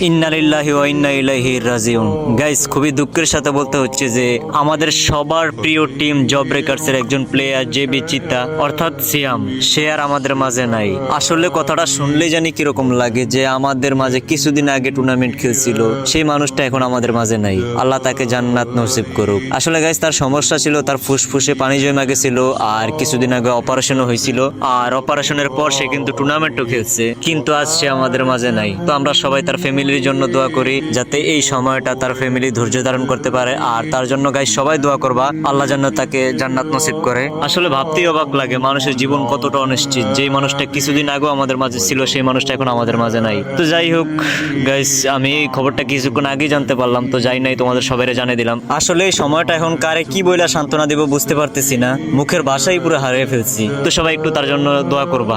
ইন্না লিল্লাহি ওয়া ইন্না ইলাইহি রাজিউন। গাইস, খুবই দুঃখের সাথে বলতে হচ্ছে যে আমাদের সবার প্রিয় টিম জব ব্রেকার্সের একজন প্লেয়ার জেবি চিতা অর্থাৎ সিয়াম, সে আর আমাদের মাঝে নাই। আসলে কথাটা শুনলেই জানি কিরকম লাগে যে আমাদের মাঝে কিছুদিন আগে টুর্নামেন্ট খেলছিল সেই মানুষটা এখন আমাদের মাঝে নাই। আল্লাহ তাকে জান্নাত নসিব করুক। আসলে গাইস, তার সমস্যা ছিল, তার ফুসফুসে পানি জমে গেছিল আর কিছুদিন আগে অপারেশনও হয়েছিল। আর অপারেশনের পর সে কিন্তু টুর্নামেন্টও খেলছে, কিন্তু আজ সে আমাদের মাঝে নাই। তো আমরা সবাই তার ফ্যামিলির জন্য দোয়া করি যাতে এই সময়টা তার ফ্যামিলি ধৈর্য ধারণ করতে পারে। আর তার জন্য গাইস সবাই দোয়া করবা, আল্লাহ যেন তাকে জান্নাত নসিব করে। আসলে ভাবতেই অবাক লাগে মানুষের জীবন কতটা অনিশ্চিত। যেই মানুষটা কিছুদিন আগেও আমাদের মাঝে ছিল সেই মানুষটা এখন আমাদের মাঝে নাই। তো যাই হোক গাইস, আমি এই খবরটা কিছুক্ষণ আগেই জানতে পারলাম, তো যাই নাই তোমাদের সবাইরে জানিয়ে দিলাম। আসলে এই সময়টা এখন কারে কি বইলা সান্ত্বনা দিব বুঝতে পারতেছি না, মুখের ভাষাই পুরো হারিয়ে ফেলছি। তো সবাই একটু তার জন্য দোয়া করবা।